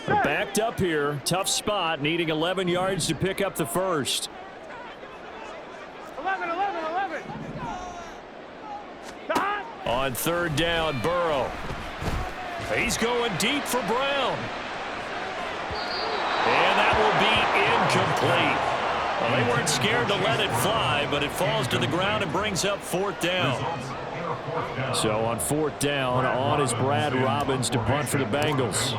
Backed up here. Tough spot. Needing 11 yards to pick up the first. 11. On third down, Burrow. He's going deep for Brown. And that will be incomplete. Well, they weren't scared to let it fly, but it falls to the ground and brings up fourth down. So on fourth down, on is Brad Robbins to punt for the Bengals.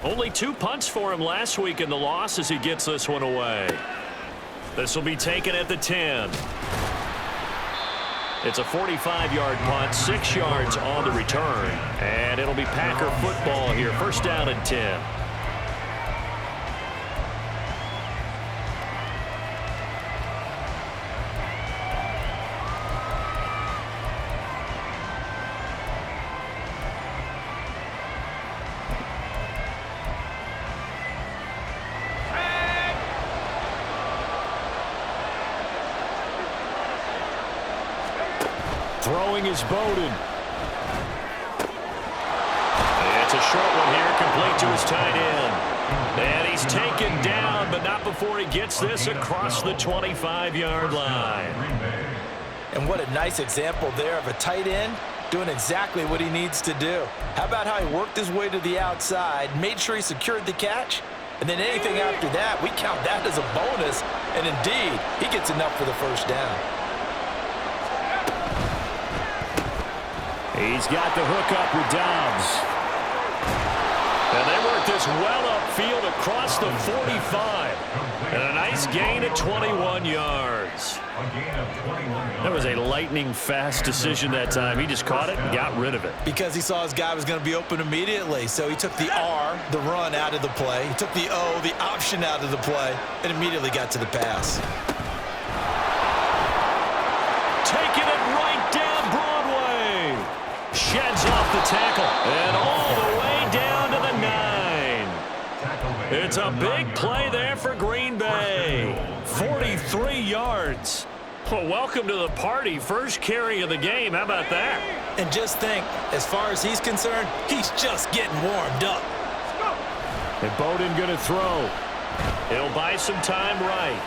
Only 2 punts for him last week in the loss as he gets this one away. This will be taken at the 10. It's a 45-yard punt, 6 yards on the return. And it'll be Packer football here. First down and 10. Throwing is Bowden. It's a short one here, complete to his tight end. And he's taken down, but not before he gets this across the 25-yard line. And what a nice example there of a tight end doing exactly what he needs to do. How about how he worked his way to the outside, made sure he secured the catch, and then anything after that, we count that as a bonus. And indeed, he gets enough for the first down. He's got the hook up with Dobbs. And they work this well upfield across the 45. And a nice gain of 21 yards. That was a lightning-fast decision that time. He just caught it and got rid of it. Because he saw his guy was going to be open immediately. So he took the R, the run, out of the play. He took the O, the option, out of the play, and immediately got to the pass. Taking it right down Broadway. Sheds off the tackle. And all the way down to the 9. It's a big play there for Green Bay. 43 yards. Well, welcome to the party. First carry of the game. How about that? And just think, as far as he's concerned, he's just getting warmed up. And Bowden going to throw. He'll buy some time right.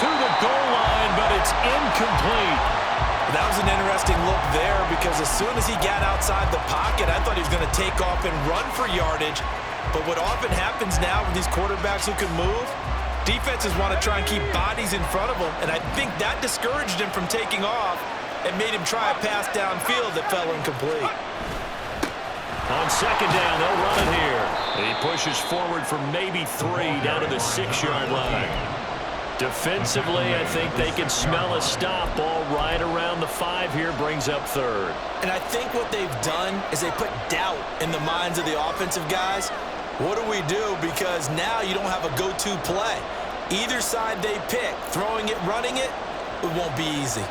To the goal line, but it's incomplete. That was an interesting look there because as soon as he got outside the pocket, I thought he was going to take off and run for yardage. But what often happens now with these quarterbacks who can move, defenses want to try and keep bodies in front of them, and I think that discouraged him from taking off and made him try a pass downfield that fell incomplete. On second down, they'll run it here. He pushes forward for maybe 3 down to the 6-yard line. Defensively, I think they can smell a stop ball right around the 5 here, brings up third. And I think what they've done is they put doubt in the minds of the offensive guys. What do we do? Because now you don't have a go-to play. Either side they pick, throwing it, running it, it won't be easy.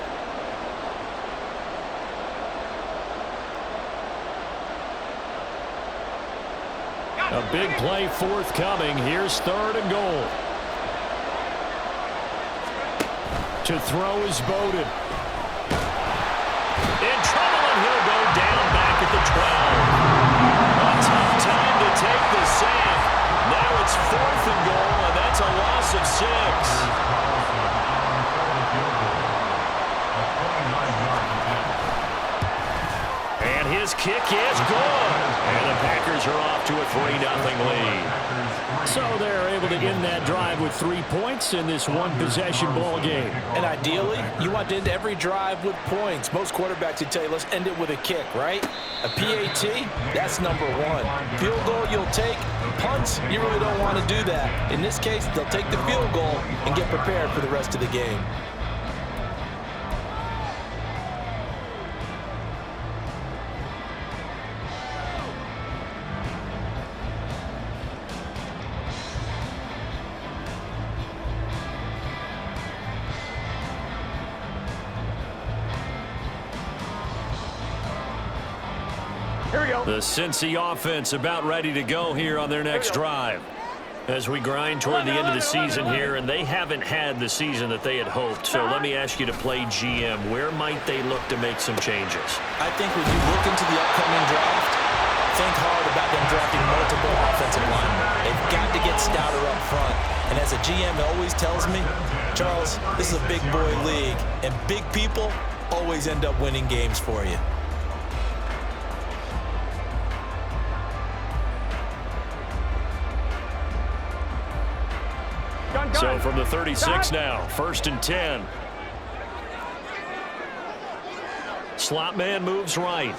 A big play forthcoming. Here's third and goal. To throw is Bowden. In trouble, and he'll go down back at the 12. A tough time to take the sack. Now it's fourth and goal, and that's a loss of 6. And his kick is good. And the Packers are off to a 3-0 lead. So they're able to end that drive with 3 points in this one-possession ball game. And ideally, you want to end every drive with points. Most quarterbacks would tell you, let's end it with a kick, right? A PAT, that's number 1. Field goal you'll take. Punts, you really don't want to do that. In this case, they'll take the field goal and get prepared for the rest of the game. The Cincy offense about ready to go here on their next drive. As we grind toward the end of the season here, and they haven't had the season that they had hoped. So let me ask you to play GM. Where might they look to make some changes? I think when you look into the upcoming draft, think hard about them drafting multiple offensive linemen. They've got to get stouter up front. And as a GM always tells me, Charles, this is a big boy league, and big people always end up winning games for you. So from the 36 now, 1st and 10. Slot man moves right.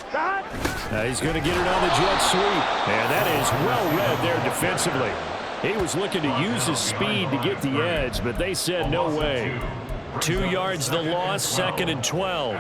He's going to get it on the jet sweep. And that is well read there defensively. He was looking to use his speed to get the edge, but they said no way. 2 yards the loss, 2nd and 12.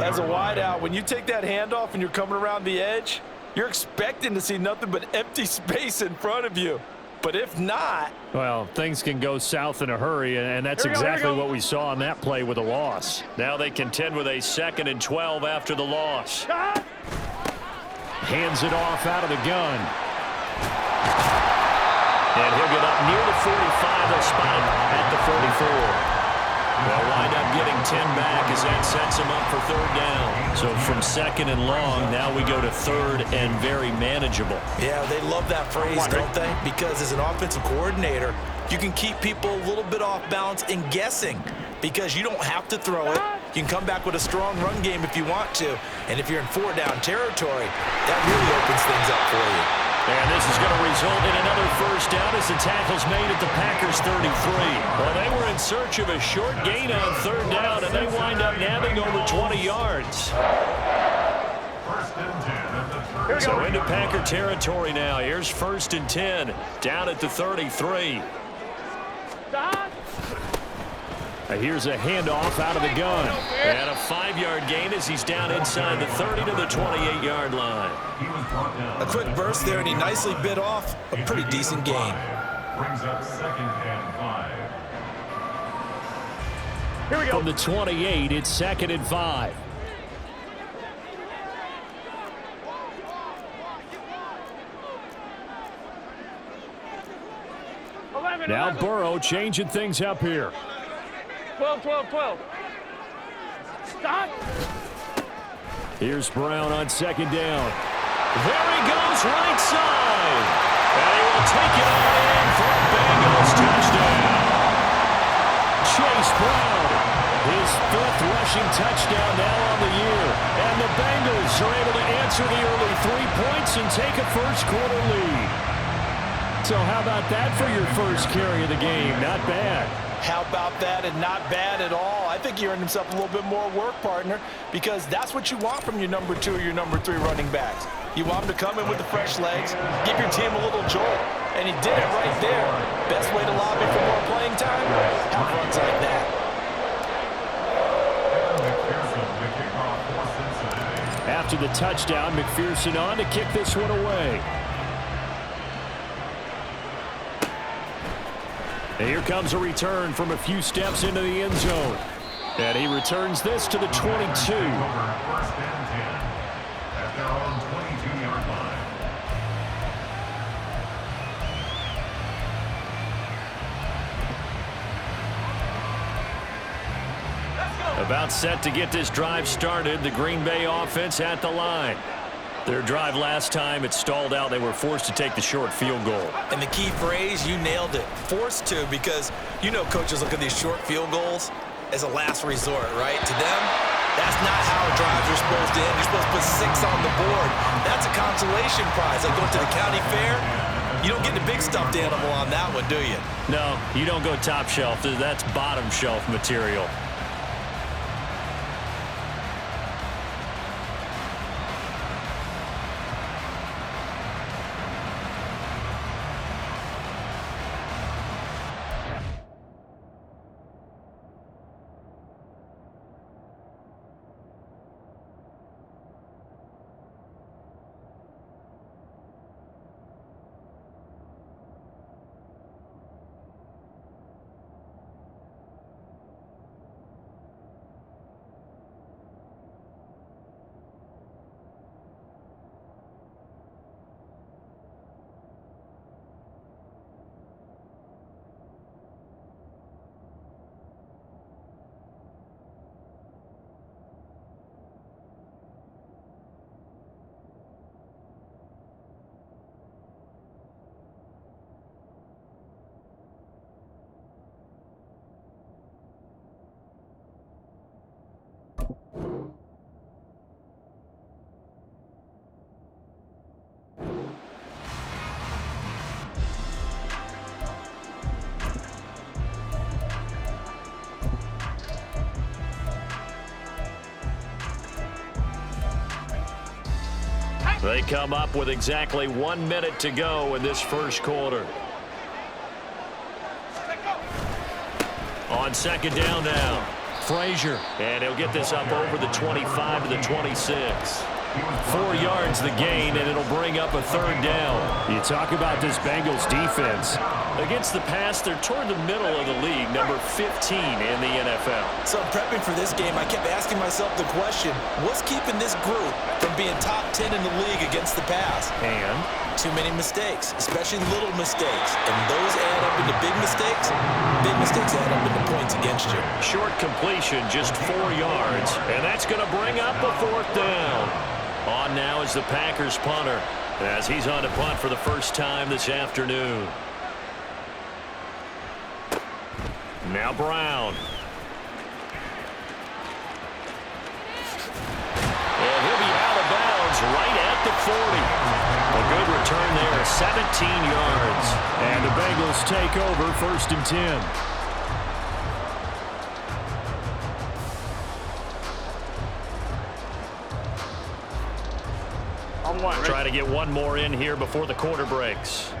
As a wideout, when you take that handoff and you're coming around the edge, you're expecting to see nothing but empty space in front of you. But if not... Well, things can go south in a hurry, and that's exactly what we saw on that play with a loss. Now they contend with a 2nd and 12 after the loss. Hands it off out of the gun. And he'll get up near the 45. They'll spot him at the 44. They'll wind up getting 10 back as that sets him up for 3rd down. So from 2nd and long, now we go to 3rd and very manageable. Yeah, they love that phrase, don't they? Because as an offensive coordinator, you can keep people a little bit off balance and guessing because you don't have to throw it. You can come back with a strong run game if you want to. And if you're in 4-down territory, that really opens things up for you. And this is going to result in another 1st down as the tackle's made at the Packers' 33. Well, they were in search of a short gain on 3rd down, and they wind up nabbing over 20 yards. So into Packer territory now. Here's 1st and 10, down at the 33. Here's a handoff out of the gun. And a 5-yard gain as he's down inside the 30 to the 28-yard line. A quick burst there, and he nicely bit off a pretty decent gain. Brings up 2nd and 5. Here we go. From the 28, it's 2nd and 5. Now Burrow changing things up here. 12. Stop. Here's Brown on 2nd down. There he goes, right side. And he will take it all in for a Bengals touchdown. Chase Brown, his 5th rushing touchdown now on the year. And the Bengals are able to answer the early 3 points and take a 1st quarter lead. So how about that for your 1st carry of the game? Not bad. How about that, and not bad at all. I think he earned himself a little bit more work, partner, because that's what you want from your number 2 or your number 3 running backs. You want him to come in with the fresh legs, give your team a little jolt, and he did it right there. Best way to lobby for more playing time? Have runs like that. After the touchdown, McPherson on to kick this one away. And here comes a return from a few steps into the end zone. And he returns this to the 22. 1st and 10 at their own 22-yard line. About set to get this drive started. The Green Bay offense at the line. Their drive last time, it stalled out. They were forced to take the short field goal. And the key phrase, you nailed it. Forced to, because you know coaches look at these short field goals as a last resort, right? To them, that's not how drives are supposed to end. You're supposed to put 6 on the board. That's a consolation prize. Like going to the county fair, you don't get the big stuffed animal on that one, do you? No, you don't go top shelf. That's bottom shelf material. They come up with exactly 1 minute to go in this first quarter. On second down now, Frazier. And he'll get this up over the 25 to the 26. 4 yards the gain, and it'll bring up a third down. You talk about this Bengals defense. Against the pass, they're toward the middle of the league, number 15 in the NFL. So in prepping for this game, I kept asking myself the question, what's keeping this group from being top 10 in the league against the pass? And too many mistakes, especially little mistakes. And those add up into big mistakes. Big mistakes add up into points against you. short completion, just 4 yards, and that's going to bring up a fourth down. On now is the Packers punter, as he's on to punt for the first time this afternoon. Now Brown. And he'll be out of bounds right at the 40. A good return there, 17 yards. And the Bengals take over 1st and 10. Try to get one more in here before the quarter breaks.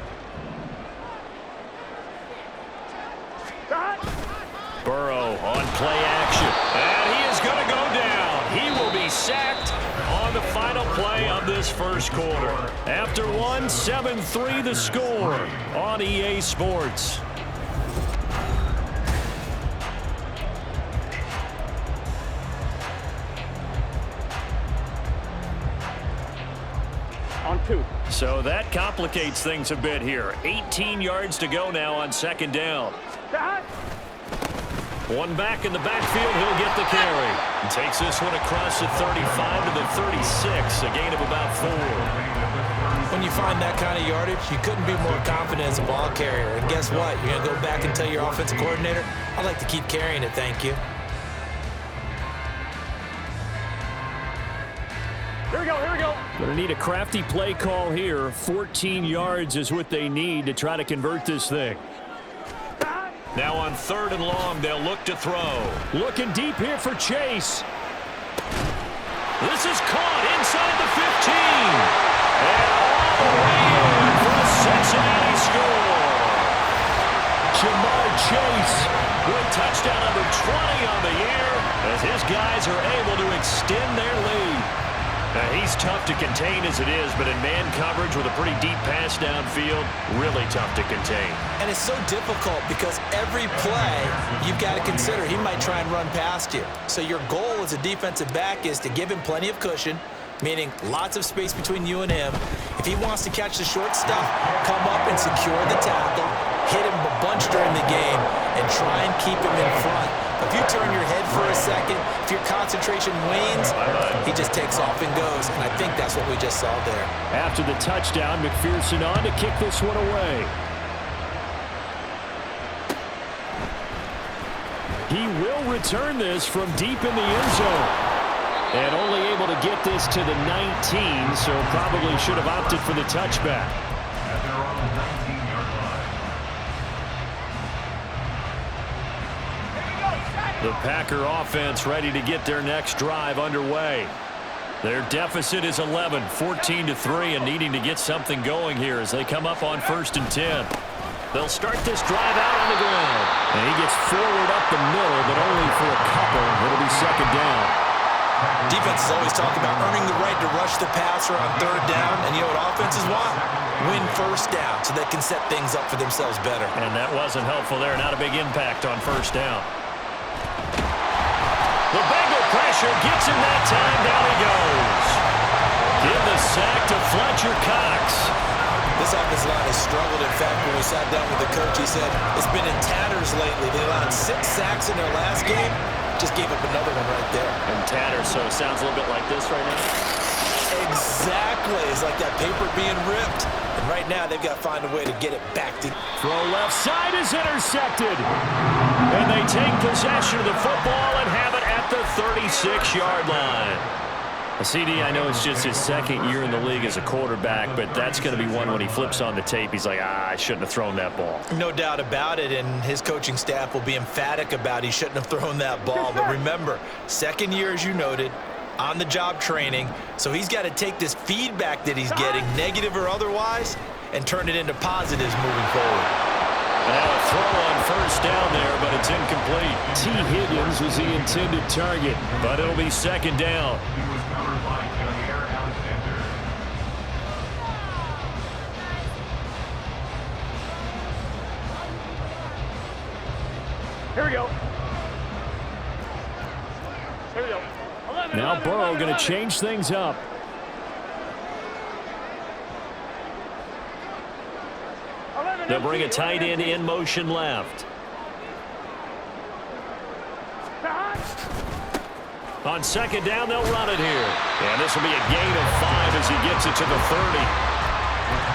Burrow on play action. And he is going to go down. He will be sacked on the final play of this first quarter. After one, 7-3 the score on EA Sports. So that complicates things a bit here. 18 yards to go now on second down. One back in the backfield, he'll get the carry. Takes this one across the 35 to the 36, a gain of about 4. When you find that kind of yardage, you couldn't be more confident as a ball carrier. And guess what? You're going to go back and tell your offensive coordinator, I'd like to keep carrying it, thank you. Here we go. Going to need a crafty play call here. 14 yards is what they need to try to convert this thing. Now on 3rd and long, they'll look to throw. Looking deep here for Chase. This is caught inside the 15. And all the way in for a Cincinnati score. Jamar Chase with touchdown number 20 on the year as his guys are able to extend their lead. He's tough to contain as it is, but in man coverage with a pretty deep pass downfield, really tough to contain. And it's so difficult because every play you've got to consider he might try and run past you. So your goal as a defensive back is to give him plenty of cushion, meaning lots of space between you and him. If he wants to catch the short stuff, come up and secure the tackle, hit him a bunch during the game, and try and keep him in front. If you turn your head for a second, if your concentration wanes, he just takes off and goes. And I think that's what we just saw there. After the touchdown, McPherson on to kick this one away. He will return this from deep in the end zone. And only able to get this to the 19, so probably should have opted for the touchback. The Packer offense ready to get their next drive underway. Their deficit is 11, 14-3, and needing to get something going here as they come up on 1st and 10. They'll start this drive out on the ground. And he gets forward up the middle, but only for a couple. It'll be second down. Defenses always talk about earning the right to rush the passer on 3rd down, and you know what offenses want? Win 1st down so they can set things up for themselves better. And that wasn't helpful there. Not a big impact on 1st down. The Bengal pressure gets him that time. Down he goes. Give the sack to Fletcher Cox. This offensive line has struggled. In fact, when we sat down with the coach, he said it's been in tatters lately. They allowed 6 sacks in their last game. Just gave up another one right there. And tatters, so it sounds a little bit like this right now. Exactly. It's like that paper being ripped. And right now, they've got to find a way to get it back to... Throw left side is intercepted. And they take possession of the football and have it at the 36-yard line. CD, I know it's just his 2nd year in the league as a quarterback, but that's going to be one when he flips on the tape. He's like, I shouldn't have thrown that ball. No doubt about it, and his coaching staff will be emphatic about he shouldn't have thrown that ball. But remember, 2nd year, as you noted, on-the-job training, so he's got to take this feedback that he's getting, negative or otherwise, and turn it into positives moving forward. Now a throw on first down there, but it's incomplete. T. Higgins was the intended target, but it'll be second down. He was covered by Alexander. Here we go. Here we go. 11, Now 11, Burrow 11, going to 11. change things up. They'll bring a tight end in motion left. On second down, they'll run it here. And this will be a gain of 5 as he gets it to the 30.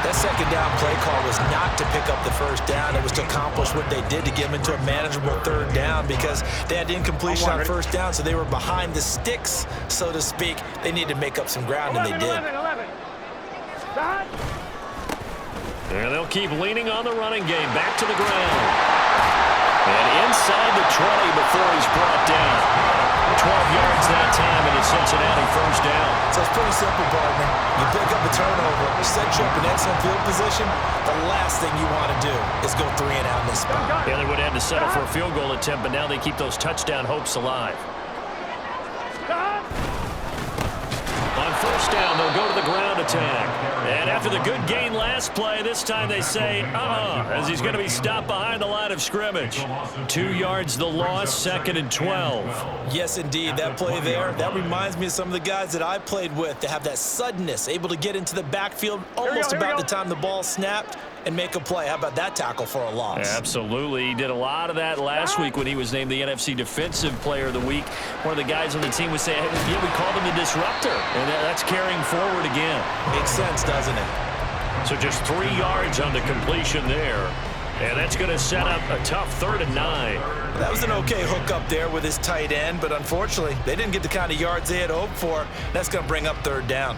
That second down play call was not to pick up the first down. It was to accomplish what they did to get them into a manageable third down because they had incompletion on first down, so they were behind the sticks, so to speak. They needed to make up some ground, and they did. 11. Stop. And they'll keep leaning on the running game. Back to the ground. And inside the 20 before he's brought down. 12 yards that time, and it's Cincinnati first down. So it's pretty simple, partner. You pick up a turnover, set you up in excellent field position. The last thing you want to do is go 3 and out in this spot. Yeah, they would have had to settle for a field goal attempt, but now they keep those touchdown hopes alive. On first down, they'll go to the ground attack. And after the good gain last play, this time they say, as he's going to be stopped behind the line of scrimmage. 2 yards the loss, second and 12. Yes, indeed. That play there, that reminds me of some of the guys that I played with to have that suddenness, able to get into the backfield almost about the time the ball snapped and make a play. How about that tackle for a loss? Absolutely. He did a lot of that last week when he was named the NFC Defensive Player of the Week. One of the guys on the team would say, hey, yeah, we called him the disruptor. And that's carrying forward again. Makes sense, doesn't it? So just 3 yards on the completion there. And that's going to set up a tough 3rd and 9. That was an okay hook up there with his tight end, but unfortunately, they didn't get the kind of yards they had hoped for. That's going to bring up 3rd down.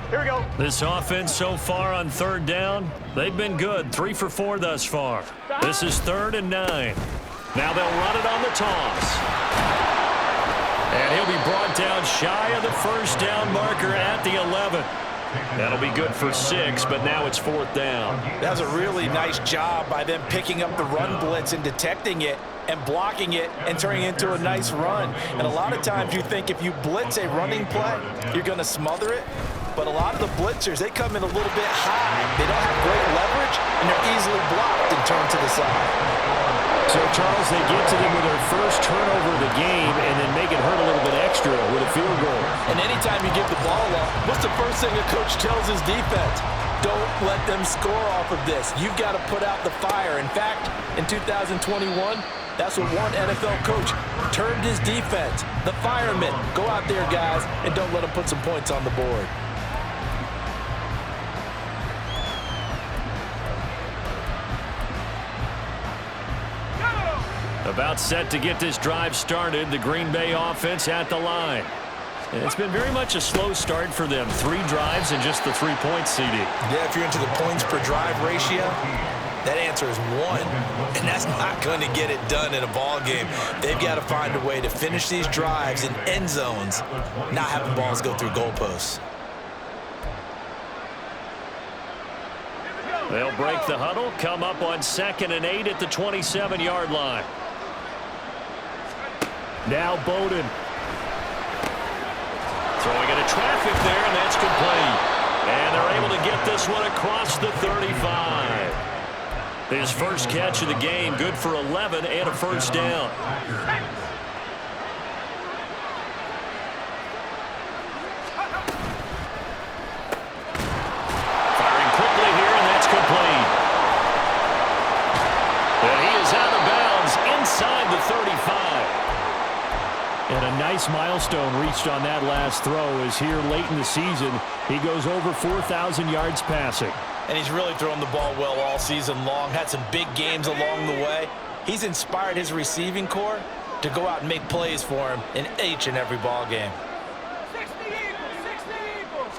Here we go. This offense so far on 3rd down, they've been good. 3 for 4 thus far. This is 3rd and 9. Now they'll run it on the toss. And he'll be brought down shy of the first down marker at the 11. That'll be good for 6, but now it's 4th down. That was a really nice job by them picking up the run blitz and detecting it and blocking it and turning it into a nice run. And a lot of times you think if you blitz a running play, you're going to smother it. But a lot of the blitzers, they come in a little bit high. They don't have great leverage, and they're easily blocked and turned to the side. So, Charles, they get to them with their first turnover of the game and then make it hurt a little bit extra with a field goal. And anytime you give the ball up, what's the first thing a coach tells his defense? Don't let them score off of this. You've got to put out the fire. In fact, in 2021, that's what one NFL coach termed his defense. The firemen. Go out there, guys, and don't let them put some points on the board. About set to get this drive started, the Green Bay offense at the line. And it's been very much a slow start for them. 3 drives and just the 3 points, CD. Yeah, if you're into the points per drive ratio, that answer is 1. And that's not going to get it done in a ball game. They've got to find a way to finish these drives in end zones, not having balls go through goalposts. They'll break the huddle, come up on 2nd and 8 at the 27-yard line. Now Bowden. Throwing into traffic there, and that's complete. And they're able to get this one across the 35. His first catch of the game, good for 11 and a first down. Firing quickly here, and that's complete. And he is out of bounds inside the 35. And a nice milestone reached on that last throw as here late in the season, he goes over 4,000 yards passing. And he's really thrown the ball well all season long, had some big games along the way. He's inspired his receiving corps to go out and make plays for him in each and every ball game. 60 Eagles.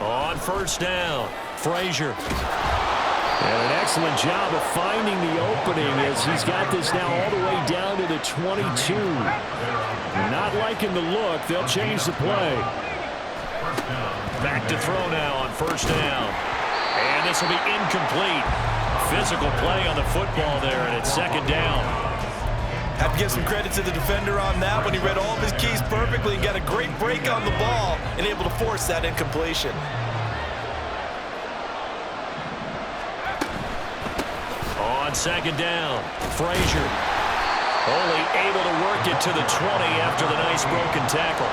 On first down, Frazier. And an excellent job of finding the opening as he's got this now all the way down to the 22. Not liking the look. They'll change the play. Back to throw now on first down. And this will be incomplete. Physical play on the football there, and it's second down. Have to give some credit to the defender on that one. He read all of his keys perfectly and got a great break on the ball and able to force that incompletion. On second down, Frazier only able to work it to the 20 after the nice broken tackle.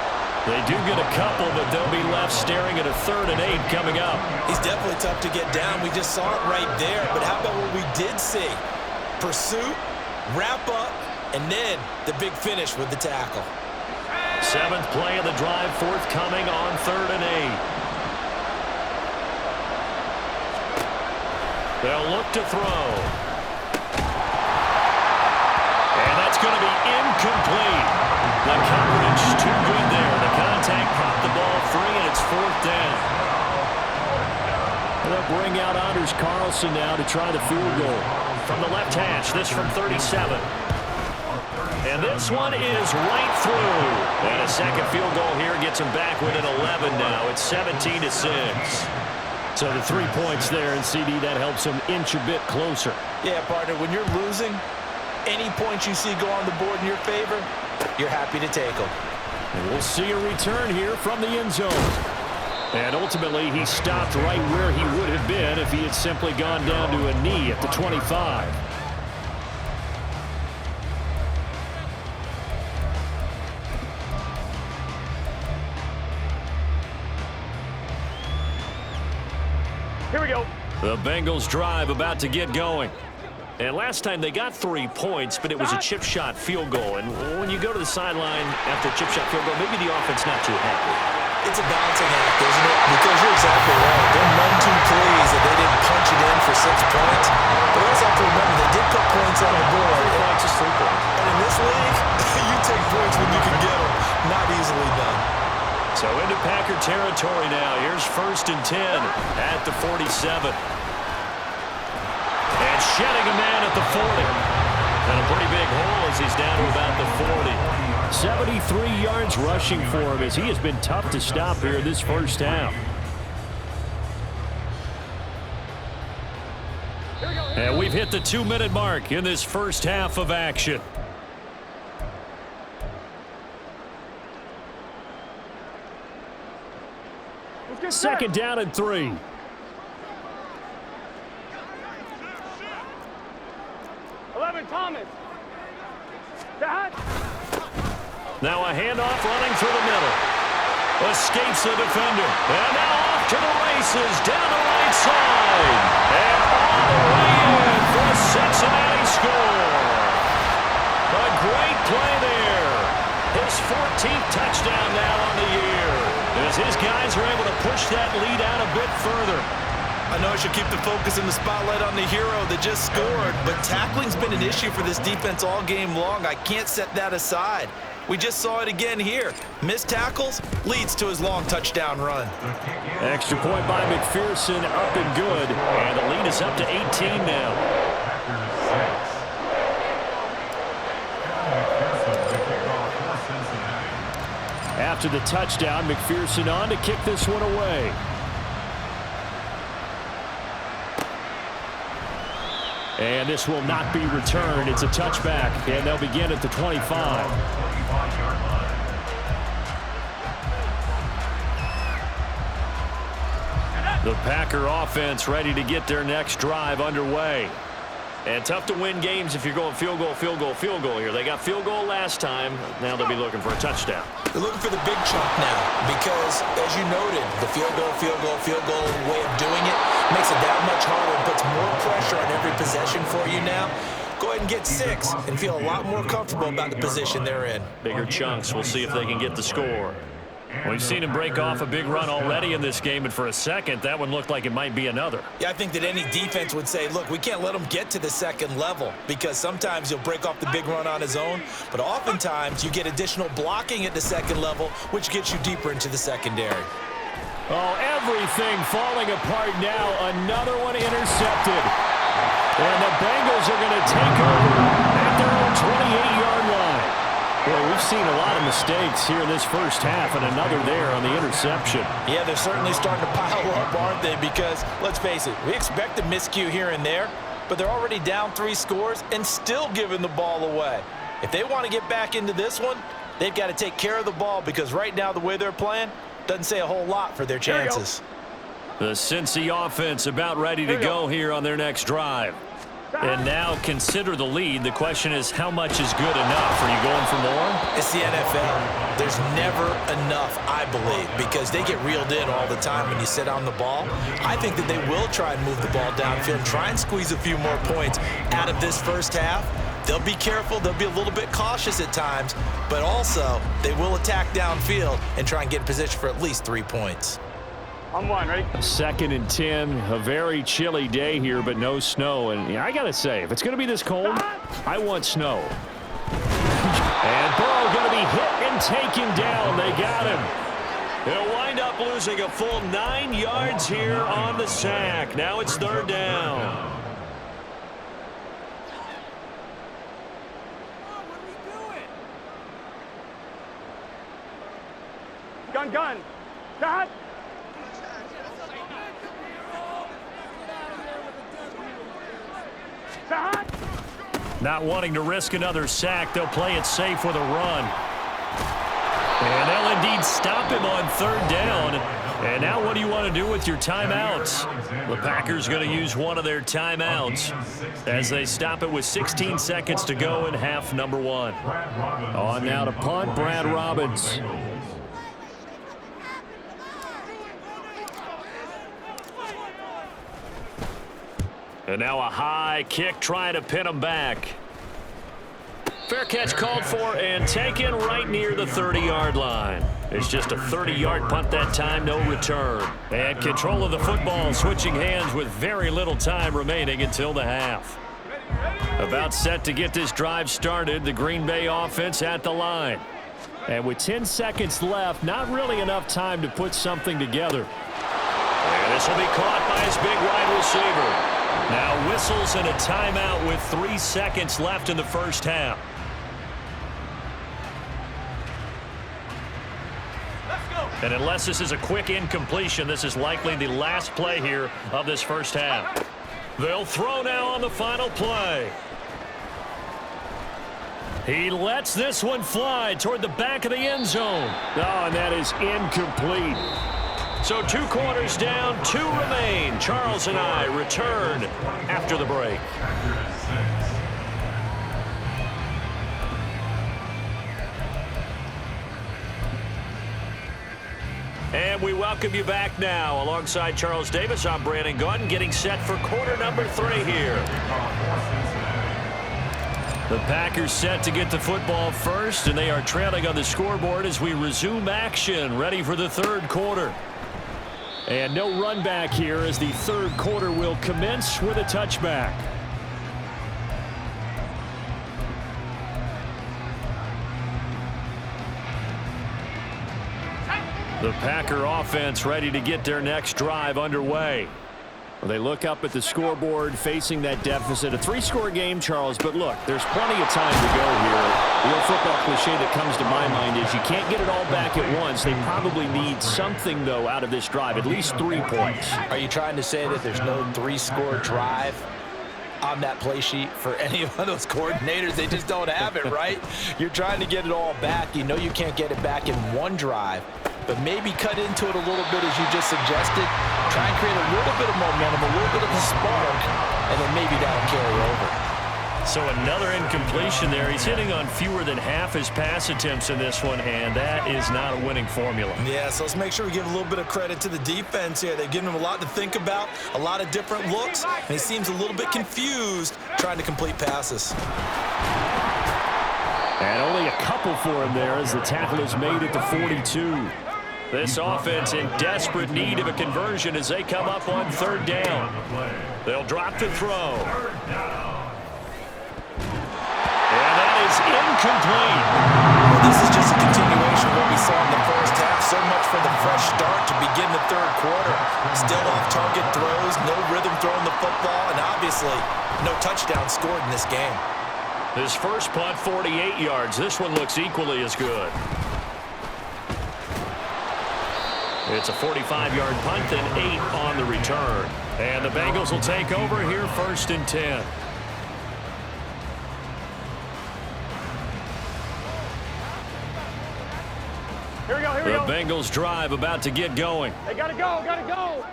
They do get a couple, but they'll be left staring at a 3rd and 8 coming up. He's definitely tough to get down. We just saw it right there. But how about what we did see? Pursuit, wrap up, and then the big finish with the tackle. 7th play of the drive forthcoming on 3rd and 8. They'll look to throw. And that's going to be incomplete. The coverage too good there. The contact popped the ball free, and it's 4th down. They'll bring out Anders Carlson now to try the field goal. From the left hash, this from 37. And this one is right through. And a second field goal here gets him back within 11 now. It's 17-6. So the 3 points there, and CD, that helps them inch a bit closer. Yeah, partner, when you're losing, any points you see go on the board in your favor, you're happy to take them. And we'll see a return here from the end zone. And ultimately, he stopped right where he would have been if he had simply gone down to a knee at the 25. Here we go. The Bengals drive about to get going. And last time they got 3 points, but it was a chip shot field goal. And when you go to the sideline after a chip shot field goal, maybe the offense not too happy. It's a balancing act, isn't it? Because you're exactly right. They're none too pleased that they didn't punch it in for 6 points. But we also have to remember they did put points on the board. 3 points is 3 points. And in this league, you take points when you can get them. Not easily done. So into Packer territory now. Here's 1st and 10 at the 47. And shedding a man at the 40. And a pretty big hole as he's down to about the 40. 73 yards rushing for him as he has been tough to stop here this first half. And we've hit the 2-minute mark in this first half of action. Second down and 3. Thomas. That. Now a handoff running through the middle. Escapes the defender. And now off to the races down the right side. And all the way in for a Cincinnati score. A great play there. His 14th touchdown now on the year. As his guys are able to push that lead out a bit further. I know I should keep the focus and the spotlight on the hero that just scored, but tackling's been an issue for this defense all game long. I can't set that aside. We just saw it again here. Missed tackles leads to his long touchdown run. Extra point by McPherson, up and good. And the lead is up to 18 now. After the touchdown, McPherson on to kick this one away. And this will not be returned. It's a touchback, and they'll begin at the 25. The Packer offense ready to get their next drive underway. And tough to win games if you're going field goal, field goal, field goal here. They got field goal last time. Now they'll be looking for a touchdown. They're looking for the big chunk now because, as you noted, the field goal way of doing it makes it that much harder and puts more pressure on every possession for you now. Go ahead and get 6 and feel a lot more comfortable about the position they're in. Bigger chunks. We'll see if they can get the score. We've seen him break off a big run already in this game, and for a second, that one looked like it might be another. Yeah, I think that any defense would say, look, we can't let him get to the second level because sometimes he'll break off the big run on his own, but oftentimes you get additional blocking at the second level, which gets you deeper into the secondary. Oh, everything falling apart now. Another one intercepted. And the Bengals are going to take over at their own 28-yard line. Well, we've seen a lot of mistakes here in this first half, and another there on the interception. Yeah, they're certainly starting to pile up, aren't they? Because, let's face it, we expect a miscue here and there, but they're already down 3 scores and still giving the ball away. If they want to get back into this one, they've got to take care of the ball because right now the way they're playing doesn't say a whole lot for their chances. The Cincy offense about ready to go here on their next drive. And now consider the lead. The question is, how much is good enough? Are you going for more? It's the NFL. There's never enough, I believe, because they get reeled in all the time when you sit on the ball. I think that they will try and move the ball downfield, try and squeeze a few more points out of this first half. They'll be careful. They'll be a little bit cautious at times, but also they will attack downfield and try and get in position for at least 3 points. On one, ready? 2nd and 10, a very chilly day here, but no snow. And I got to say, if it's going to be this cold, I want snow. And Burrow going to be hit and taken down. They got him. He'll wind up losing a full 9 yards here on the sack. Now it's 3rd down. Gun. Dad. Not wanting to risk another sack, they'll play it safe with a run. And they'll indeed stop him on 3rd down. And now what do you want to do with your timeouts? The Packers going to use one of their timeouts as they stop it with 16 seconds to go in half number 1. On now to punt, Brad Robbins. And now a high kick trying to pin him back. Fair catch called for and taken right near the 30-yard line. It's just a 30-yard punt that time, no return. And control of the football switching hands with very little time remaining until the half. About set to get this drive started, the Green Bay offense at the line. And with 10 seconds left, not really enough time to put something together. And this will be caught by his big wide receiver. Now whistles and a timeout with 3 seconds left in the first half. And unless this is a quick incompletion, this is likely the last play here of this first half. They'll throw now on the final play. He lets this one fly toward the back of the end zone. Oh, and that is incomplete. So 2 quarters down, 2 remain. Charles and I return after the break. And we welcome you back now. Alongside Charles Davis, I'm Brandon Gaudin, getting set for quarter number 3 here. The Packers set to get the football first, and they are trailing on the scoreboard as we resume action, ready for the 3rd quarter. And no run back here as the 3rd quarter will commence with a touchback. The Packer offense ready to get their next drive underway. They look up at the scoreboard facing that deficit. A 3-score game, Charles, but look, there's plenty of time to go here. The old football cliche that comes to my mind is you can't get it all back at once. They probably need something, though, out of this drive, at least 3 points. Are you trying to say that there's no 3-score drive on that play sheet for any of those coordinators? They just don't have it, right? You're trying to get it all back. You know you can't get it back in one drive, but maybe cut into it a little bit as you just suggested. Try and create a little bit of momentum, a little bit of a spark, and then maybe that'll carry over. So another incompletion there. He's hitting on fewer than half his pass attempts in this one, and that is not a winning formula. Yeah, so let's make sure we give a little bit of credit to the defense here. They've given him a lot to think about, a lot of different looks, and he seems a little bit confused trying to complete passes. And only a couple for him there as the tackle is made at the 42. This offense in desperate need of a conversion as they come up on 3rd down. They'll drop the throw. And that is incomplete. Well, this is just a continuation of what we saw in the first half. So much for the fresh start to begin the 3rd still off-target throws, no rhythm throwing the football, and obviously no touchdown scored in this game. His first punt, 48 yards. This one looks equally as good. It's a 45-yard punt and 8 on the return. And the Bengals will take over here, 1st and 10. Here we go, here we The go. Bengals drive about to get going. They gotta go, gotta go.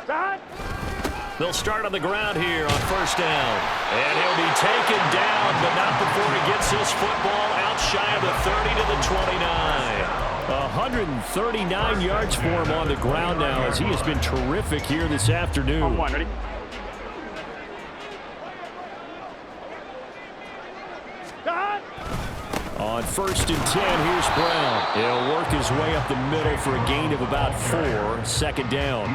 Shot. They'll start on the ground here on 1st down. And he'll be taken down, but not before he gets his football out shy of the 30 to the 29. 139 yards for him on the ground now as he has been terrific here this afternoon. On one, ready? Shot. On 1st and 10, here's Brown. He'll work his way up the middle for a gain of about 4. 2nd down.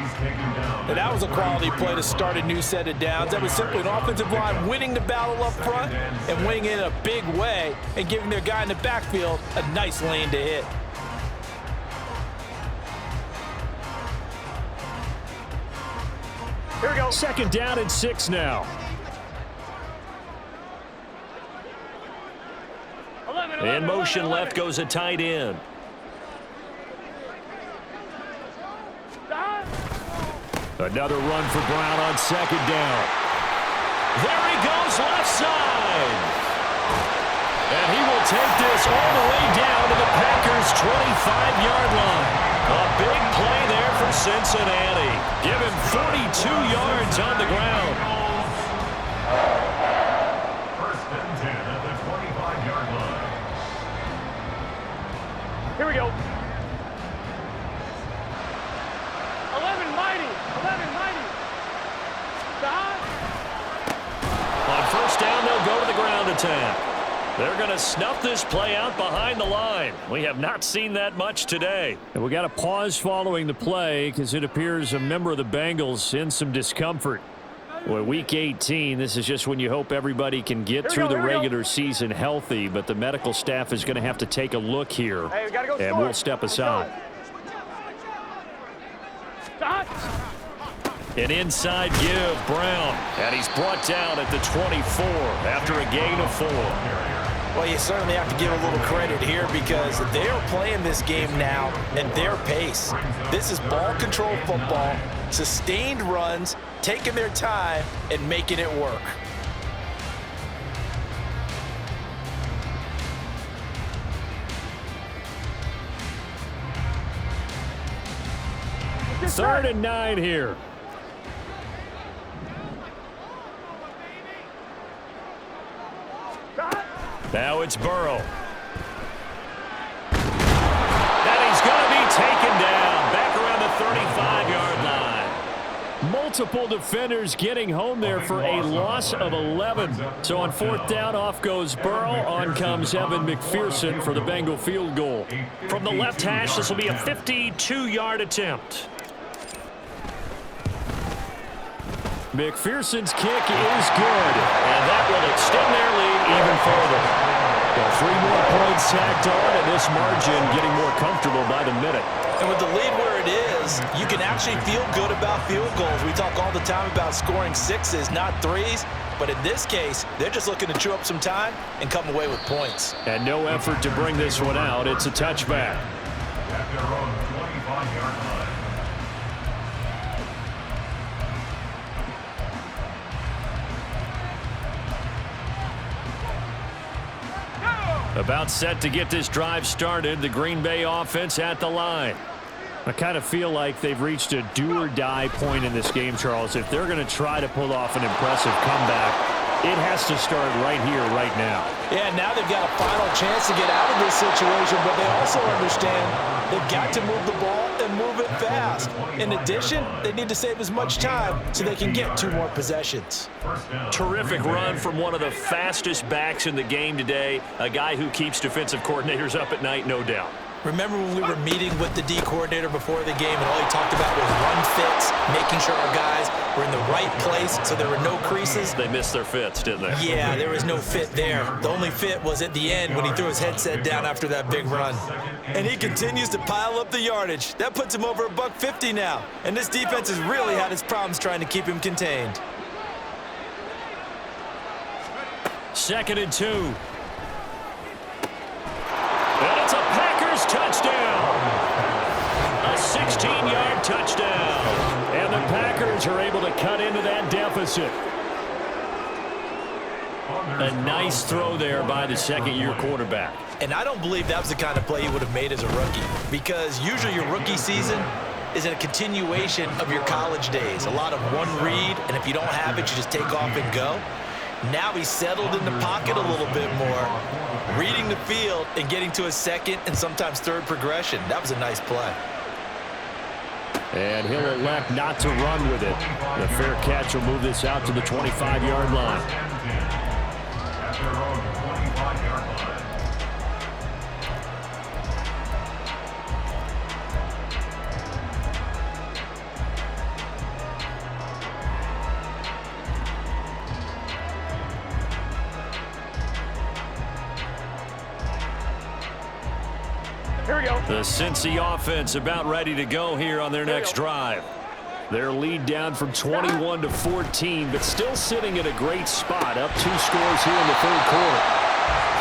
And that was a quality play to start a new set of downs. That was simply an offensive line winning the battle up front and winning it in a big way and giving their guy in the backfield a nice lane to hit. Here we go. 2nd down and 6 now. 11, In motion left goes a tight end. Shot. Another run for Brown on 2nd down. There he goes left side. And he will take this all the way down to the Packers' 25-yard line. A big play there for Cincinnati. Give him 42 yards on the ground. 1st and 10 at the 25-yard line. Here we go. 11 mighty. 11 mighty. Shot. On 1st down, they'll go to the ground attack. They're going to snuff this play out behind the line. We have not seen that much today. And we got a pause following the play because it appears a member of the Bengals in some discomfort. Well, week 18, this is just when you hope everybody can get through the regular season healthy, but the medical staff is going to have to take a look here. Hey, we gotta go And score. we'll step aside. Shot. An inside give, Brown. And he's brought down at the 24 after a gain of 4. Well, you certainly have to give a little credit here because they are playing this game now at their pace. This is ball control football, sustained runs, taking their time, and making it work. Third and 9 here. Shot. Now it's Burrow. And he's going to be taken down back around the 35-yard line. Multiple defenders getting home there for a loss of 11. So on 4th down, off goes Burrow. On comes Evan McPherson for the Bengal field goal. From the left hash, this will be a 52-yard attempt. McPherson's kick is good, and that will extend their lead even further. Well, 3 more points tacked on, and this margin getting more comfortable by the minute. And with the lead where it is, you can actually feel good about field goals. We talk all the time about scoring 6s, not 3s. But in this case, they're just looking to chew up some time and come away with points. And no effort to bring this one out. It's a touchback. At their own 25-yard line. About set to get this drive started. The Green Bay offense at the line. I kind of feel like they've reached a do-or-die point in this game, Charles. If they're going to try to pull off an impressive comeback, it has to start right here, right now. Yeah, now they've got a final chance to get out of this situation, but they also understand they've got to move the ball and move it fast. In addition, they need to save as much time so they can get 2 more possessions. Terrific run from one of the fastest backs in the game today, a guy who keeps defensive coordinators up at night, no doubt. Remember when we were meeting with the D coordinator before the game and all he talked about was run fits, making sure our guys were in the right place so there were no creases? They missed their fits, didn't they? Yeah, there was no fit there. The only fit was at the end when he threw his headset down after that big run. And he continues to pile up the yardage. That puts him over $150 now. And this defense has really had its problems trying to keep him contained. 2nd and 2. And it's a Packers touchdown. A 16-yard touchdown. And the Packers are able to cut into that deficit. A nice throw there by the second-year quarterback. And I don't believe that was the kind of play he would have made as a rookie, because usually your rookie season is a continuation of your college days. A lot of one read, and if you don't have it, you just take off and go. Now he's settled in the pocket a little bit more, reading the field and getting to a second and sometimes third progression. That was a nice play. And he'll elect not to run with it. The fair catch will move this out to the 25-yard line. Here we go. The Cincy offense about ready to go here on their next drive. Their lead down from 21 to 14, but still sitting at a great spot, up 2 scores here in the 3rd quarter.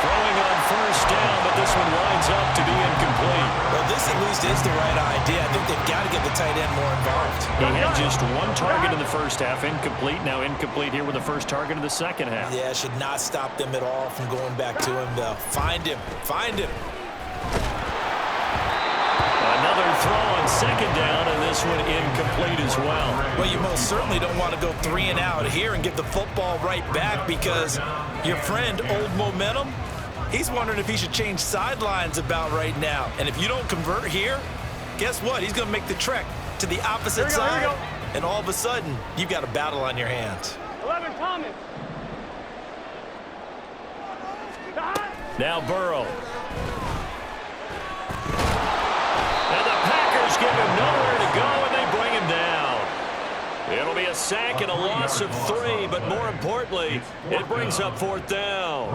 Throwing on 1st down, but this one winds up to be incomplete. Well, this at least is the right idea. I think they've got to get the tight end more involved. He had just 1 target in the first half, incomplete. Now incomplete here with the first target of the second half. Yeah, should not stop them at all from going back to him, though. Find him. Find him. Another throw on 2nd down, and this one incomplete as well. Well, you most certainly don't want to go 3 and out here and get the football right back, because your friend, Old Momentum, he's wondering if he should change sidelines about right now. And if you don't convert here, guess what? He's going to make the trek to the opposite side, and all of a sudden, you've got a battle on your hands. 11 Thomas. Now Burrow. And the Packers give him nowhere to go, and they bring him down. It'll be a sack and a loss of 3, but more importantly, it brings up 4th down.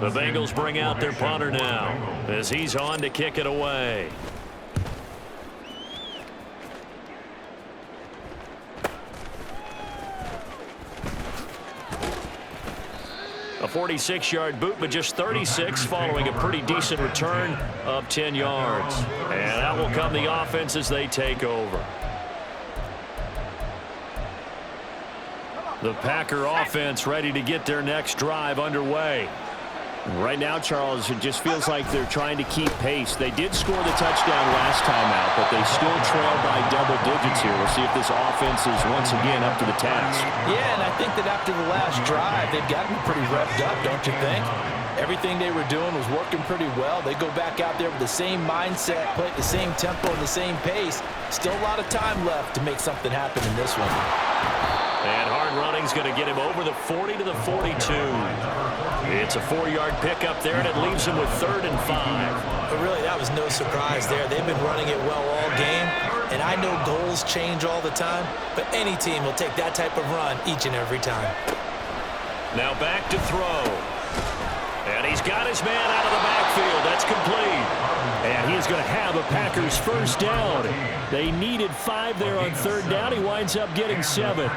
The Bengals bring out their punter now as he's on to kick it away. A 46-yard boot, but just 36 following a pretty decent return of 10 yards. And that will come the offense as they take over. The Packer offense ready to get their next drive underway. Right now, Charles, it just feels like they're trying to keep pace. They did score the touchdown last time out, but they still trail by double digits here. We'll see if this offense is once again up to the task. Yeah, and I think that after the last drive, they've gotten pretty revved up, don't you think? Everything they were doing was working pretty well. They go back out there with the same mindset, play at the same tempo and the same pace. Still a lot of time left to make something happen in this one. And hard running's going to get him over the 40 to the 42. It's a 4-yard pickup there, and it leaves him with 3rd and 5. But really, that was no surprise there. They've been running it well all game, and I know goals change all the time, but any team will take that type of run each and every time. Now back to throw. And he's got his man out of the backfield. That's complete. And he is going to have a Packers 1st down. They needed 5 there on 3rd down. He winds up getting 7.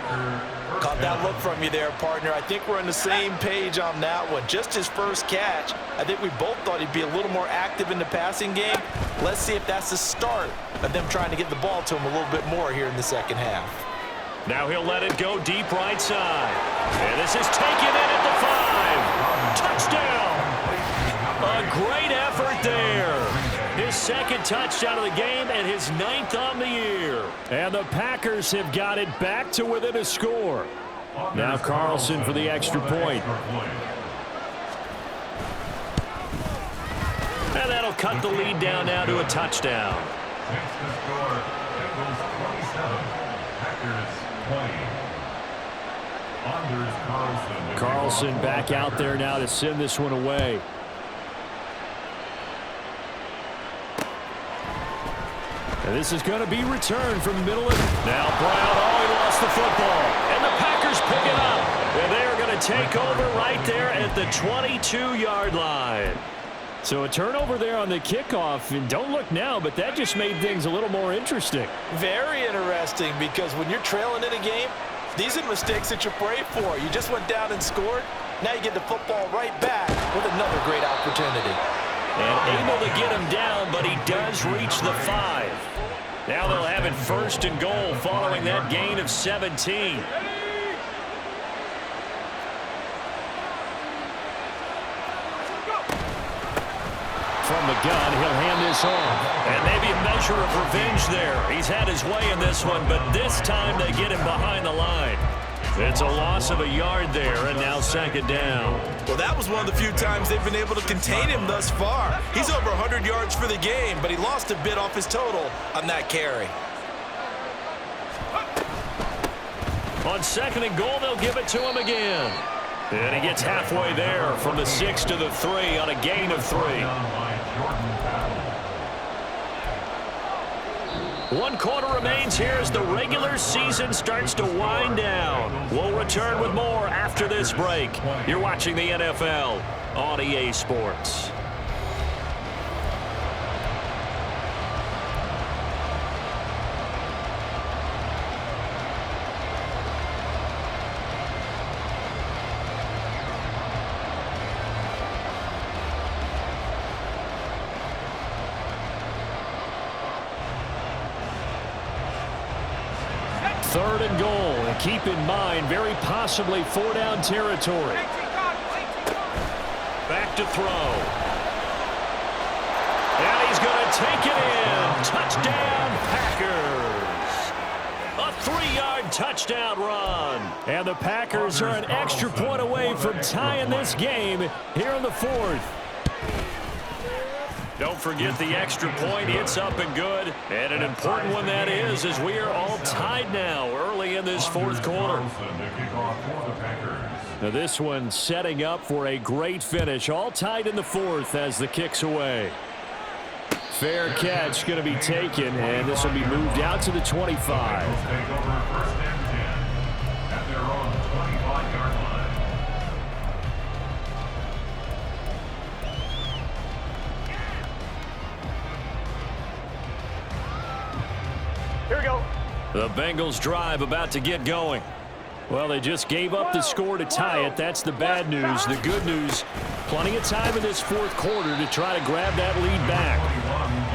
Caught that look from you there, partner. I think we're on the same page on that one. Just his first catch. I think we both thought he'd be a little more active in the passing game. Let's see if that's the start of them trying to get the ball to him a little bit more here in the second half. Now he'll let it go deep right side. And this is taken in at the 5. Touchdown. A great effort there. His 2nd touchdown of the game and his 9th on the year. And the Packers have got it back to within a score. Now Carlson for the extra point. And that'll cut the lead down now to a touchdown. Carlson back out there now to send this one away. And this is going to be returned from the middle of it. Now Brown, he lost the football. And the Packers pick it up. And they are going to take over right there at the 22-yard line. So a turnover there on the kickoff. And don't look now, but that just made things a little more interesting. Very interesting, because when you're trailing in a game, these are mistakes that you pray for. You just went down and scored. Now you get the football right back with another great opportunity. And able to get him down, but he does reach the 5. Now they'll have it 1st and goal following that gain of 17. From the gun, he'll hand this off. And maybe a measure of revenge there. He's had his way in this one, but this time they get him behind the line. It's a loss of a yard there, and now 2nd down. Well, that was one of the few times they've been able to contain him thus far. He's over 100 yards for the game, but he lost a bit off his total on that carry. On 2nd and goal, they'll give it to him again. And he gets halfway there from the 6 to the 3 on a gain of 3. 1 quarter remains here as the regular season starts to wind down. We'll return with more after this break. You're watching the NFL on EA Sports. Third and goal, and keep in mind, very possibly 4-down territory. Back to throw. And he's going to take it in. Touchdown, Packers. A 3-yard touchdown run. And the Packers are an extra point away from tying this game here in the 4th. Don't forget the extra point. It's up and good. And an important one that is, as we are all tied now early in this 4th quarter. Now this one setting up for a great finish. All tied in the 4th as the kick's away. Fair catch going to be taken, and this will be moved out to the 25. Here we go. The Bengals drive about to get going. Well, they just gave up the score to tie it. That's the bad news. The good news, plenty of time in this 4th quarter to try to grab that lead back.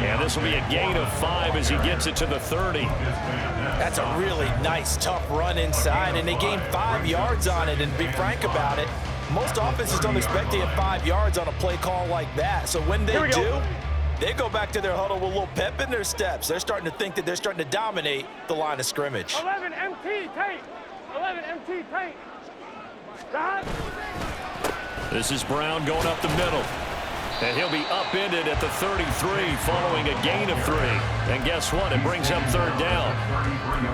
And this will be a gain of 5 as he gets it to the 30. That's a really nice, tough run inside, and they gained 5 yards on it. And to be frank about it, most offenses don't expect to get 5 yards on a play call like that. So when they do, they go back to their huddle with a little pep in their steps. They're starting to think that they're starting to dominate the line of scrimmage. 11 MT tape. 11 MT tape. This is Brown going up the middle. And he'll be upended at the 33 following a gain of 3. And guess what? It brings up 3rd down.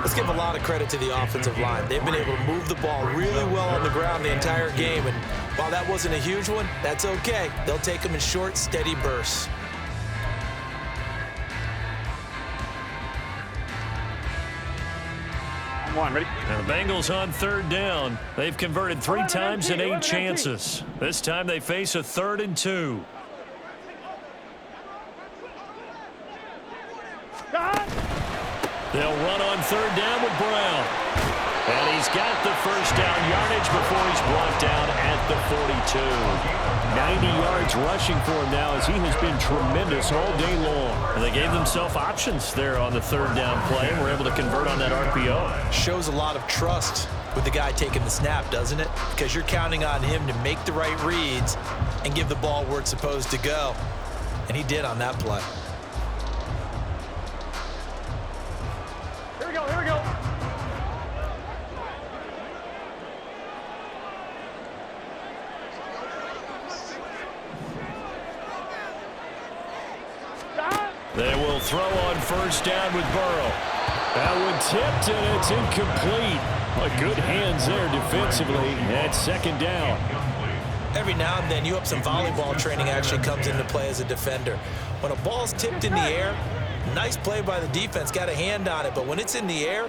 Let's give a lot of credit to the offensive line. They've been able to move the ball really well on the ground the entire game. And while that wasn't a huge one, that's okay. They'll take them in short, steady bursts. Ready? And the Bengals on 3rd down. They've converted 3 times in 8 chances. This time they face a 3rd and 2. They'll run on 3rd down with Brown. And he's got the 1st down yardage before he's brought down at the 42. 90 yards rushing for him now as he has been tremendous all day long. And they gave themselves options there on the 3rd down play and were able to convert on that RPO. Shows a lot of trust with the guy taking the snap, doesn't it? Because you're counting on him to make the right reads and give the ball where it's supposed to go. And he did on that play. Here we go, here we go. They will throw on 1st down with Burrow. That one tipped, and it's incomplete. But good hands there defensively at 2nd down. Every now and then, you have some volleyball training actually comes into play as a defender. When a ball's tipped in the air, Nice play by the defense, got a hand on it, but when it's in the air,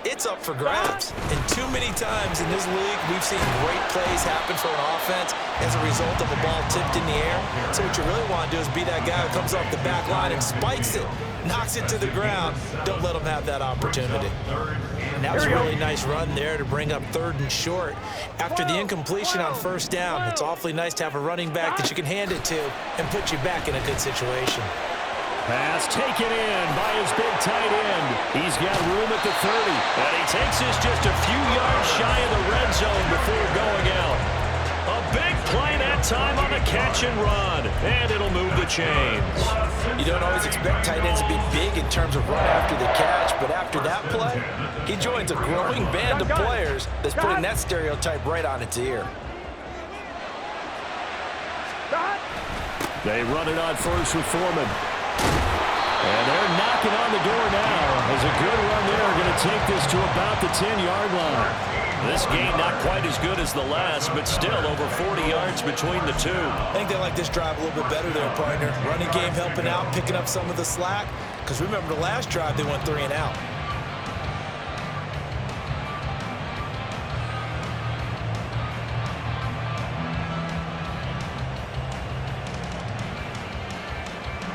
it's up for grabs. And too many times in this league, we've seen great plays happen for an offense as a result of a ball tipped in the air. So what you really want to do is be that guy who comes off the back line and spikes it, knocks it to the ground. Don't let them have that opportunity. And that was a really nice run there to bring up 3rd and short. After the incompletion on 1st down, it's awfully nice to have a running back that you can hand it to and put you back in a good situation. Pass taken in by his big tight end. He's got room at the 30. And he takes this just a few yards shy of the red zone before going out. A big play that time on the catch and run. And it'll move the chains. You don't always expect tight ends to be big in terms of run after the catch, but after that play, he joins a growing band of players that's putting that stereotype right on its ear. They run it on first with Foreman. And they're knocking on the door now. As a good run there, going to take this to about the 10-yard line. This game not quite as good as the last, but still over 40 yards between the two. I think they like this drive a little bit better there, partner. Running game helping out, picking up some of the slack. Because remember the last drive, they went 3 and out.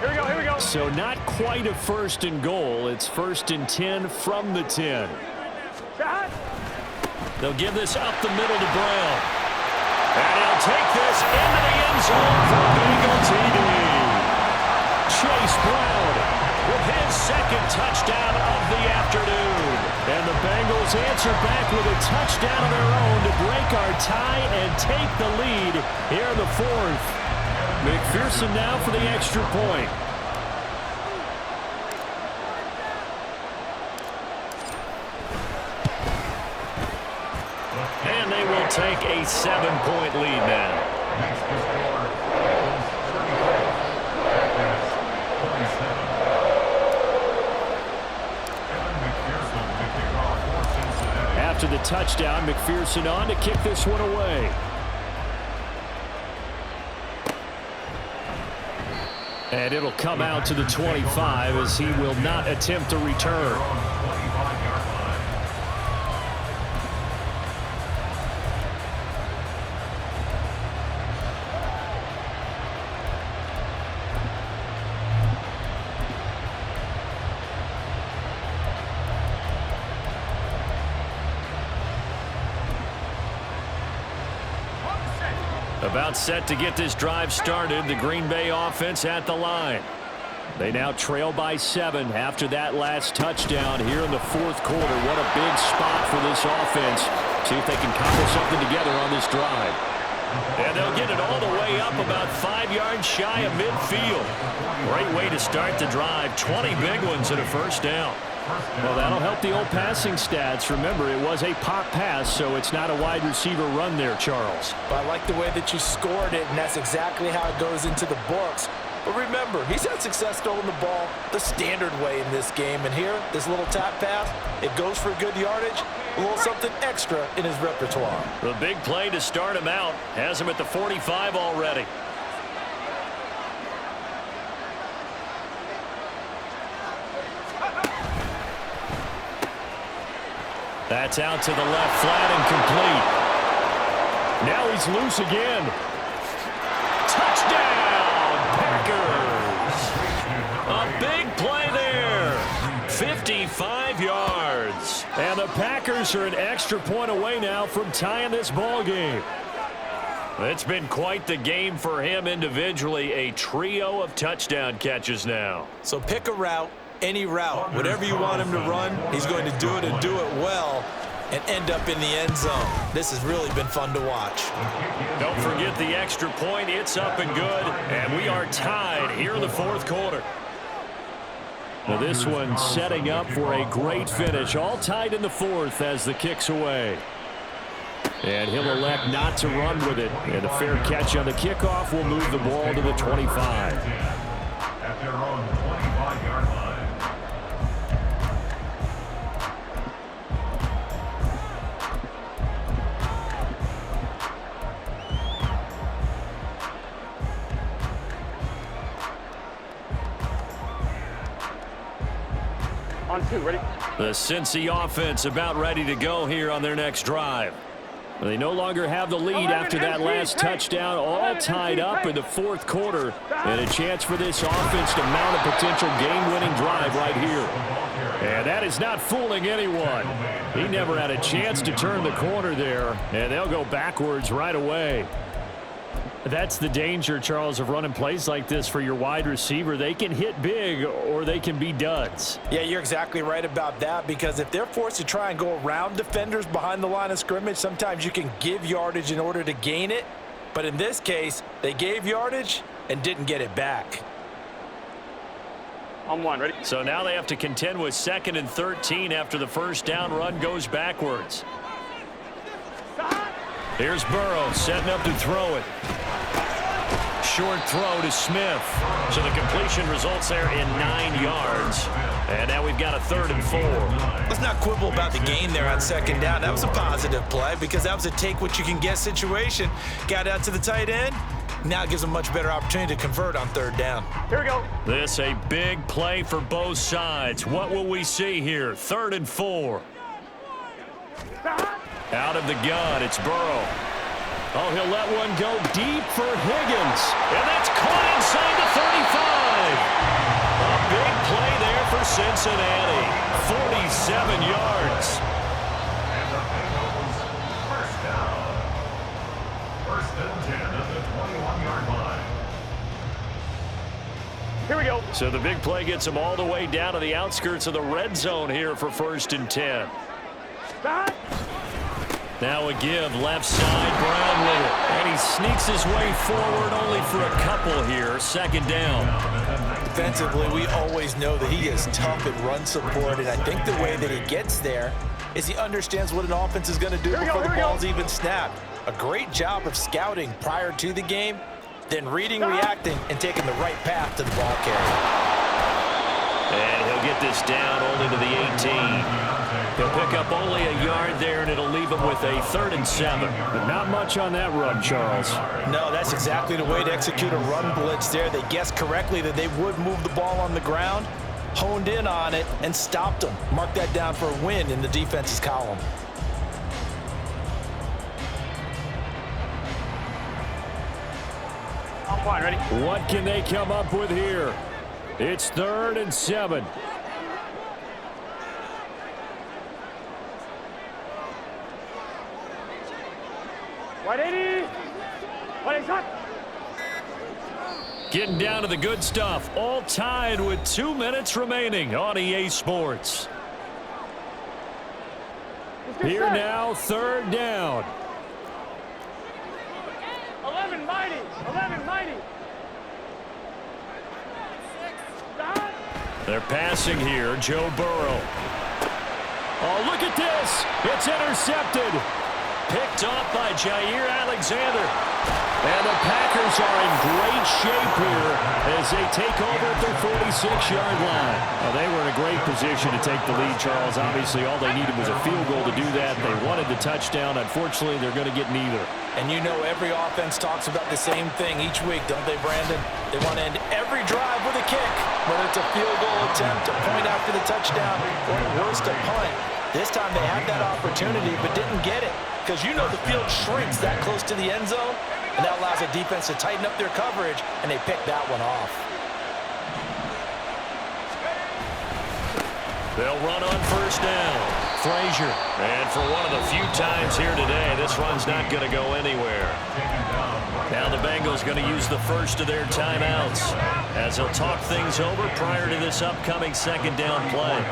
Here we go. So not quite a 1st and goal. It's 1st and 10 from the 10. They'll give this up the middle to Brown. And he'll take this into the end zone for Bengal TD. Chase Brown with his 2nd touchdown of the afternoon. And the Bengals answer back with a touchdown of their own to break our tie and take the lead here in the 4th. McPherson now for the extra point. And they will take a 7-point lead now. After the touchdown, McPherson on to kick this one away. And it'll come out to the 25 as he will not attempt a return. About set to get this drive started. The Green Bay offense at the line. They now trail by 7 after that last touchdown here in the 4th quarter. What a big spot for this offense. See if they can cobble something together on this drive. And they'll get it all the way up about 5 yards shy of midfield. Great way to start the drive. 20 big ones and a 1st down. Well, that'll help the old passing stats. Remember, it was a pop pass, so it's not a wide receiver run there, Charles. But I like the way that you scored it, and that's exactly how it goes into the books. But remember, he's had success throwing the ball the standard way in this game. And here, this little tap pass, it goes for good yardage, a little something extra in his repertoire. The big play to start him out has him at the 45 already. That's out to the left, flat and complete. Now he's loose again. Touchdown, Packers. A big play there. 55 yards. And the Packers are an extra point away now from tying this ball game. It's been quite the game for him individually. A trio of touchdown catches now. So pick a route. Any route, whatever you want him to run, he's going to do it and do it well and end up in the end zone. This has really been fun to watch. Don't forget the extra point. It's up and good, and we are tied here in the 4th quarter. Now this one setting up for a great finish. All tied in the 4th as the kick's away. And he'll elect not to run with it. And a fair catch on the kickoff will move the ball to the 25. At their own 25-yard line. On 2, ready? The Cincy offense about ready to go here on their next drive. They no longer have the lead after that last touchdown, all tied up in the fourth quarter, and a chance for this offense to mount a potential game-winning drive right here. And that is not fooling anyone. He never had a chance to turn the corner there, and they'll go backwards right away. That's the danger, Charles, of running plays like this for your wide receiver. They can hit big or they can be duds. Yeah, you're exactly right about that, because if they're forced to try and go around defenders behind the line of scrimmage, sometimes you can give yardage in order to gain it. But in this case, they gave yardage and didn't get it back. On 1, ready? So now they have to contend with 2nd and 13 after the first down run goes backwards. Here's Burrow setting up to throw it. Short throw to Smith. So the completion results there in 9 yards. And now we've got a 3rd and 4. Let's not quibble about the gain there on 2nd down. That was a positive play because that was a take-what-you-can-get situation. Got out to the tight end. Now it gives them a much better opportunity to convert on 3rd down. Here we go. This a big play for both sides. What will we see here? 3rd and 4. Out of the gun, it's Burrow. Oh, he'll let one go deep for Higgins. And that's caught inside the 35. A big play there for Cincinnati. 47 yards. And the Bengals first down. 1st and 10 at the 21-yard line. Here we go. So the big play gets him all the way down to the outskirts of the red zone here for 1st and 10. Now a give, left side, Brown with it. And he sneaks his way forward only for a couple here. 2nd down. Defensively, we always know that he is tough in run support, and I think the way that he gets there is he understands what an offense is going to do before the ball's even snapped. A great job of scouting prior to the game, then reading, reacting, and taking the right path to the ball carrier. And he'll get this down only to the 18. He'll pick up only a yard there, and it'll leave him with a 3rd and 7. But not much on that run, Charles. No, that's exactly the way to execute a run blitz there. They guessed correctly that they would move the ball on the ground, honed in on it, and stopped them. Mark that down for a win in the defense's column. On 1, ready? What can they come up with here? It's 3rd and 7. Right 80. 180 shot. Getting down to the good stuff. All tied with 2 minutes remaining on EA Sports. Here now, 3rd down. 11 mighty. 11 mighty. They're passing here, Joe Burrow. Oh, look at this. It's intercepted. Picked off by Jair Alexander. And the Packers are in great shape here as they take over at their 46-yard line. Well, they were in a great position to take the lead, Charles. Obviously, all they needed was a field goal to do that. They wanted the touchdown. Unfortunately, they're going to get neither. And you know every offense talks about the same thing each week, don't they, Brandon? They want to end every drive with a kick, whether it's a field goal attempt, a point after the touchdown, or at worst, a punt. This time they had that opportunity but didn't get it because you know the field shrinks that close to the end zone, and that allows the defense to tighten up their coverage, and they picked that one off. They'll run on 1st down. Frazier. And for one of the few times here today, this run's not going to go anywhere. Now the Bengals going to use the first of their timeouts as they'll talk things over prior to this upcoming 2nd down play.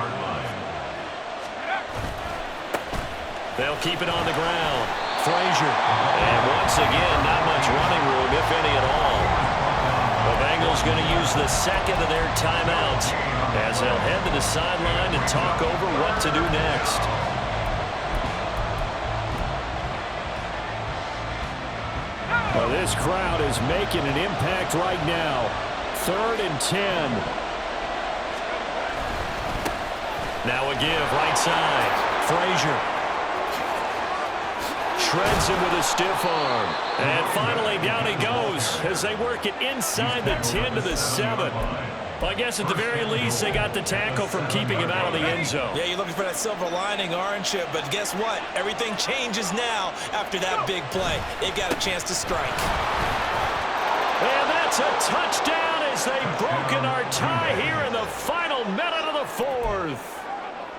They'll keep it on the ground. Frazier. And once again, not much running room, if any at all. The Bengals going to use the 2nd of their timeouts as they'll head to the sideline and talk over what to do next. Well, this crowd is making an impact right now. 3rd and 10. Now a give, right side. Frazier. Shreds him with a stiff arm. And finally, down he goes as they work it inside the 10 to the 7. Well, I guess at the very least, they got the tackle from keeping him out of the end zone. Yeah, you're looking for that silver lining, aren't you? But guess what? Everything changes now after that big play. They got a chance to strike. And that's a touchdown as they've broken our tie here in the final minute of the fourth.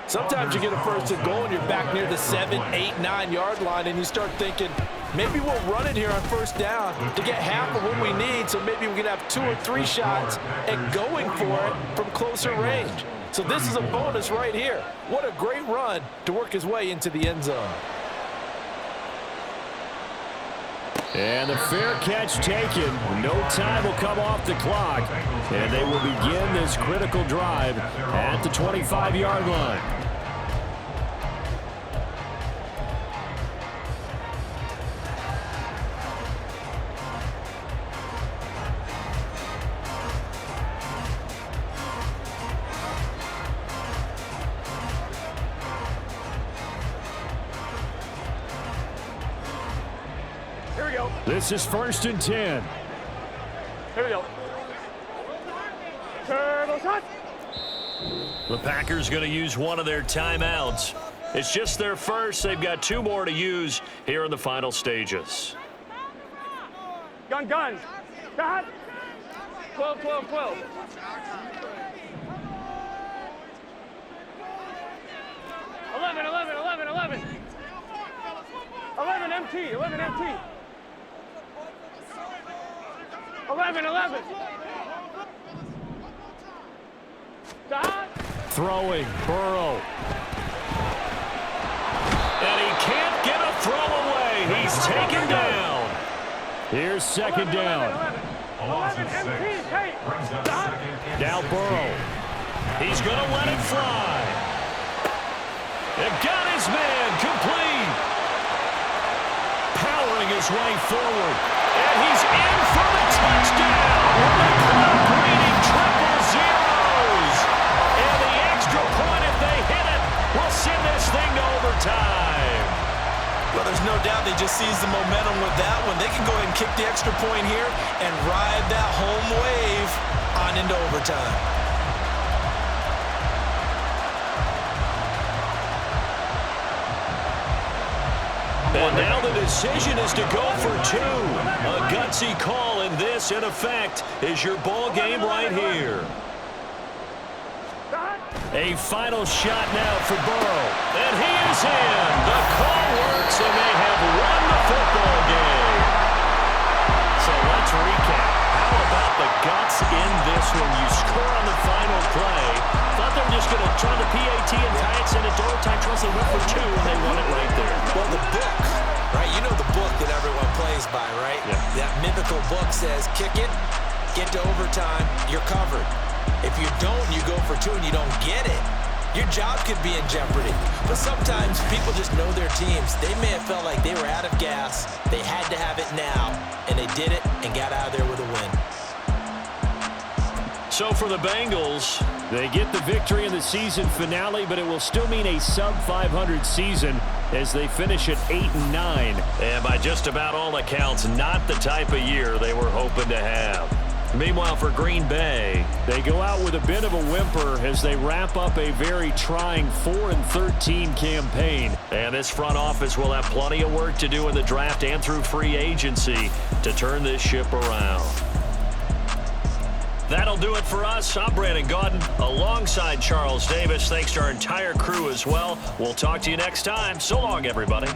Sometimes you get a first and goal and you're back near the 7, 8, 9-yard line and you start thinking, maybe we'll run it here on first down to get half of what we need, so maybe we can have 2 or 3 shots at going for it from closer range. So this is a bonus right here. What a great run to work his way into the end zone. And the fair catch taken. No time will come off the clock. And they will begin this critical drive at the 25-yard line. Here we go. This is 1st and 10. Here we go. Turbo shot. The Packers going to use one of their timeouts. It's just their first. They've got 2 more to use here in the final stages. Gun, gun. Got. 12, 12, 12. 11, 11, 11, 11. 11 MT, 11 MT. 11, 11. Dot. Throwing, Burrow. And he can't get a throw away. He's taken down. Here's 2nd down. 11 MT, hey. Dot. Now Burrow. He's going to let it fly. And got his man complete. Powering his way forward. And he's in for the touchdown. The clock reading triple zeros. And the extra point, if they hit it, will send this thing to overtime. Well, there's no doubt they just seized the momentum with that one. They can go ahead and kick the extra point here and ride that home wave on into overtime. And now the decision is to go for 2. A gutsy call, and this, in effect, is your ball game right here. A final shot now for Burrow. And he is in. The call works, and they have won the football game. So let's recap. How about the guts in this one? You score on the final play. Thought they were just going to try the PAT and tie it, send it to overtime. Trust they went for 2, and they won it right there. Well, the book, right? You know the book that everyone plays by, right? Yeah. That mythical book says, kick it, get to overtime, you're covered. If you don't, you go for 2 and you don't get it, your job could be in jeopardy. But sometimes people just know their teams. They may have felt like they were out of gas. They had to have it now, and they did it and got out of there with a win. So for the Bengals, they get the victory in the season finale, but it will still mean a sub-500 season as they finish at 8-9. And by just about all accounts, not the type of year they were hoping to have. Meanwhile, for Green Bay, they go out with a bit of a whimper as they wrap up a very trying 4-13 campaign. And this front office will have plenty of work to do in the draft and through free agency to turn this ship around. That'll do it for us. I'm Brandon Gaudin alongside Charles Davis. Thanks to our entire crew as well. We'll talk to you next time. So long, everybody.